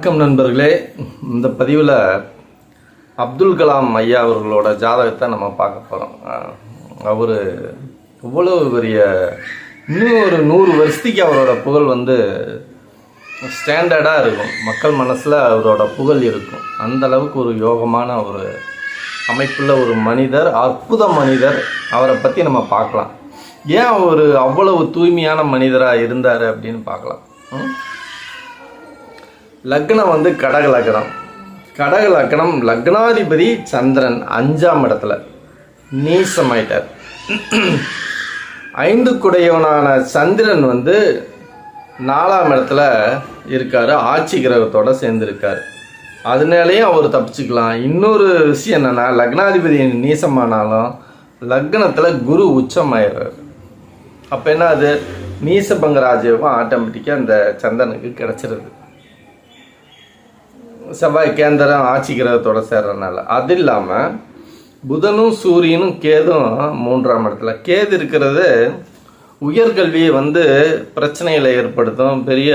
வணக்கம் நண்பர்களே. இந்த பதிவில் அப்துல் கலாம் ஐயா அவர்களோட ஜாதகத்தை நம்ம பார்க்க போகிறோம். அவர் இவ்வளவு பெரிய இன்னும் ஒரு 100 வருஷத்துக்கு அவரோட புகழ் ஸ்டாண்டர்டாக இருக்கும். மக்கள் மனசில் அவரோட புகழ் இருக்கும். அந்த அளவுக்கு ஒரு யோகமான ஒரு அமைப்புள்ள ஒரு மனிதர், அற்புத மனிதர். அவரை பற்றி நம்ம பார்க்கலாம். ஏன் அவர் அவ்வளவு தூய்மையான மனிதராக இருந்தார் அப்படின்னு பார்க்கலாம். லக்னம் கடக லக்னம். கடக லக்னம் லக்னாதிபதி சந்திரன் 5ஆம் இடத்துல நீசமாயிட்டார். 5 குடையவனான சந்திரன் 4ஆம் இடத்துல இருக்காரு, ஆட்சி கிரகத்தோட சேர்ந்துருக்காரு. அதனாலேயும் அவர் தப்பிச்சுக்கலாம். இன்னொரு விஷயம் என்னன்னா, லக்னாதிபதி நீசமானாலும் லக்னத்தில் குரு உச்சமாயிடுறாரு. அப்போ என்ன, அது நீசபங்க ராஜயோகம் ஆட்டோமேட்டிக்காக அந்த சந்திரனுக்கு கிடச்சிருது. செவ்வாய் கேந்திரம் ஆட்சி கிரகத்தோட சேர்றதுனால. அது இல்லாமல் புதனும் சூரியனும் கேதும் 3ஆம் இடத்துல. கேது இருக்கிறது உயர்கல்வியை பிரச்சனைகளை ஏற்படுத்தும். பெரிய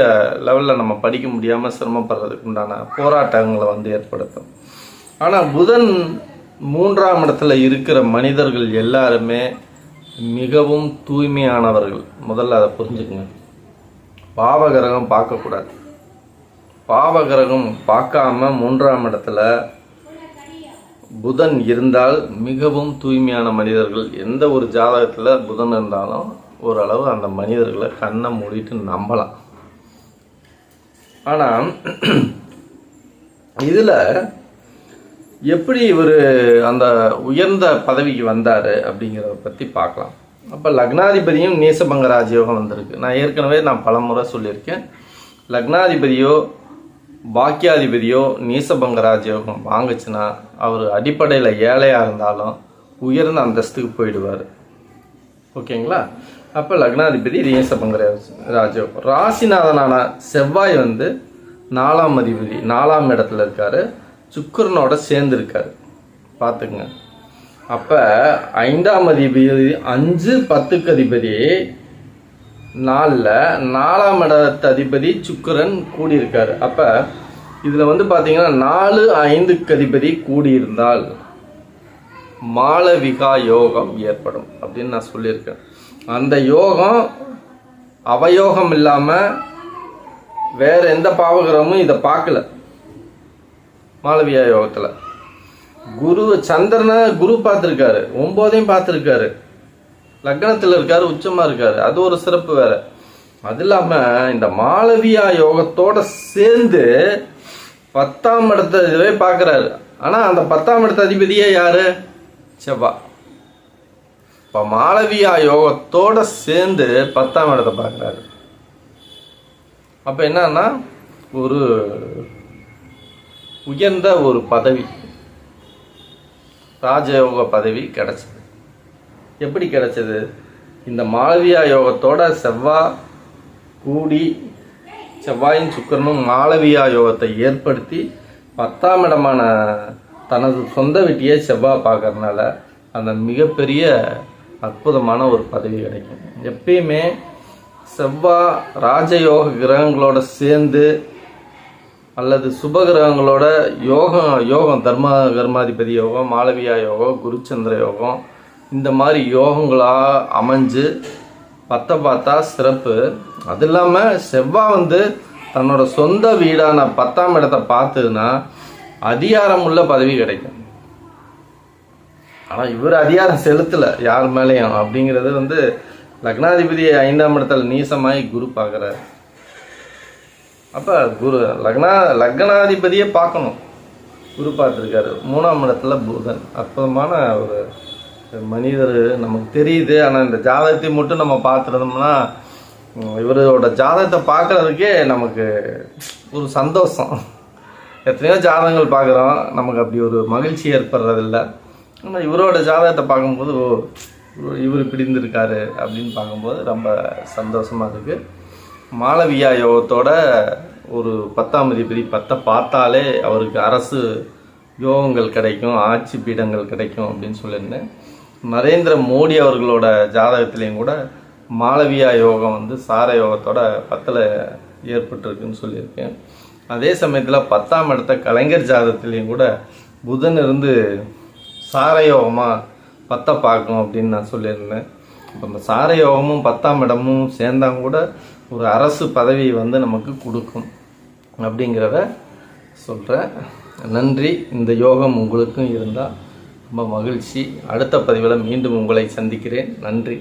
லெவலில் நம்ம படிக்க முடியாமல் சிரமப்படுறதுக்கு உண்டான போராட்டங்களை ஏற்படுத்தும். ஆனால் புதன் 3ஆம் இடத்துல இருக்கிற மனிதர்கள் எல்லாருமே மிகவும் தூய்மையானவர்கள். முதல்ல அதை புரிஞ்சுக்குங்க. பாவகிரகம் பார்க்கக்கூடாது. பாவகிரகம் பார்க்காம 3ஆம் இடத்துல புதன் இருந்தால் மிகவும் தூய்மையான மனிதர்கள். எந்த ஒரு ஜாதகத்தில் புதன் இருந்தாலும் ஓரளவு அந்த மனிதர்களை கண்ணை மூடிட்டு நம்பலாம். ஆனால் இதில் எப்படி இவர் அந்த உயர்ந்த பதவிக்கு வந்தார் அப்படிங்கிறத பற்றி பார்க்கலாம். அப்போ லக்னாதிபதியும் நீசபங்க ராஜயோகம் வந்திருக்கு. நான் ஏற்கனவே பலமுறை சொல்லியிருக்கேன். லக்னாதிபதியோ பாக்கியாதிபதியோ நீசபங்க ராஜயோகம் வாங்குச்சுன்னா அவர் அடிப்படையில் ஏழையாக இருந்தாலும் உயர்ந்த அந்தஸ்துக்கு போயிடுவார். ஓகேங்களா? அப்போ லக்னாதிபதி நீசபங்க ராஜயோகம். ராசிநாதனான செவ்வாய் 4ஆம் அதிபதி 4ஆம் இடத்துல இருக்காரு, சுக்கிரனோட சேர்ந்து இருக்காரு. பார்த்துக்குங்க. அப்போ 5ஆம் அதிபதி 5 10க்கு அதிபதி 4ஆம் இடத்து அதிபதி சுக்கிரன் கூடியிருக்காரு. அப்போ இதில் பார்த்தீங்கன்னா 4 5க்கு அதிபதி கூடியிருந்தால் மாளவிகா யோகம் ஏற்படும் அப்படின்னு நான் சொல்லியிருக்கேன். அந்த யோகம் அவயோகம் இல்லாமல் வேற எந்த பாவகிரகமும் இதை பார்க்கல. மாளவிகா யோகத்தில் குரு சந்திரனை குரு பார்த்துருக்காரு, 9ஐயும் பார்த்துருக்காரு, லக்னத்தில் இருக்காரு, உச்சமாக இருக்காரு. அது ஒரு சிறப்பு வேற. அது இல்லாமல் இந்த மாளவியா யோகத்தோட சேர்ந்து 10ஆம் இடத்தை பார்க்குறாரு. ஆனால் அந்த 10ஆம் இடத்த அதிபதியே யாரு? செவ்வாய். இப்போ மாளவியா யோகத்தோட சேர்ந்து 10ஆம் இடத்தை பார்க்குறாரு. அப்போ என்னன்னா, ஒரு உயர்ந்த ஒரு பதவி, ராஜயோக பதவி கிடைச்சது. எப்படி கிடைச்சது? இந்த மாளவியா யோகத்தோட செவ்வாய் கூடி, செவ்வாயும் சுக்கிரனும் மாளவியா யோகத்தை ஏற்படுத்தி 10ஆம் இடமான தனது சொந்த வீட்டையே செவ்வாய் பார்க்கறதுனால அந்த மிகப்பெரிய அற்புதமான ஒரு பதவி கிடைக்கும். எப்பயுமே செவ்வாய் ராஜயோக கிரகங்களோட சேர்ந்து அல்லது சுப கிரகங்களோட யோகம் கர்மாதிபதி யோகம், மாளவியா யோகம், குருச்சந்திர யோகம், இந்த மாதிரி யோகங்களாக அமைஞ்சு பார்த்தா சிறப்பு. அது இல்லாமல் செவ்வாய் தன்னோட சொந்த வீடான 10ஆம் இடத்தை பார்த்துன்னா அதிகாரம் உள்ள பதவி கிடைக்கும். ஆனால் இவர் அதிகாரம் செலுத்தலை யார் மேலேயும். அப்படிங்கிறது லக்னாதிபதி 5ஆம் இடத்துல நீசமாகி குரு பார்க்குறாரு. அப்போ குரு லக்னாதிபதியே பார்க்கணும். குரு பார்த்துருக்காரு. 3ஆம் இடத்துல புதன். அற்புதமான ஒரு மனிதர் நமக்கு தெரியுது. ஆனால் இந்த ஜாதகத்தை மட்டும் நம்ம பார்த்துருந்தோம்னா, இவரோட ஜாதகத்தை பார்க்குறதுக்கே நமக்கு ஒரு சந்தோஷம். எத்தனையோ ஜாதகங்கள் பார்க்குறோம், நமக்கு அப்படி ஒரு மகிழ்ச்சி ஏற்படுறதில்ல. ஆனால் இவரோட ஜாதகத்தை பார்க்கும்போது இவர் பிடிந்திருக்காரு அப்படின்னு பார்க்கும்போது ரொம்ப சந்தோஷமாக இருக்குது. மாளவியா யோகத்தோட ஒரு 10ஆம் அதிபதி 10 பார்த்தாலே அவருக்கு அரசு யோகங்கள் கிடைக்கும், ஆட்சி பீடங்கள் கிடைக்கும் அப்படின்னு சொல்லியிருந்தேன். நரேந்திர மோடி அவர்களோட ஜாதகத்திலையும் கூட மாளவியா யோகம் சார யோகத்தோட 10ல் ஏற்பட்டிருக்குன்னு சொல்லியிருக்கேன். அதே சமயத்தில் 10ஆம் இடத்த கலைஞர் ஜாதகத்துலேயும் கூட புதன் இருந்து சாரயோகமாக 10 பார்க்கும் அப்படின்னு நான் சொல்லியிருந்தேன். இப்போ இந்த சாரயோகமும் 10ஆம் இடமும் சேர்ந்தாங்க கூட ஒரு அரசு பதவி வந்து நமக்கு கொடுக்கும் அப்படிங்கிறத சொல்கிறேன். நன்றி. இந்த யோகம் உங்களுக்கும் இருந்தால் ரொம்ப மகிழ்ச்சி. அடுத்த பதிவில் மீண்டும் உங்களை சந்திக்கிறேன். நன்றி.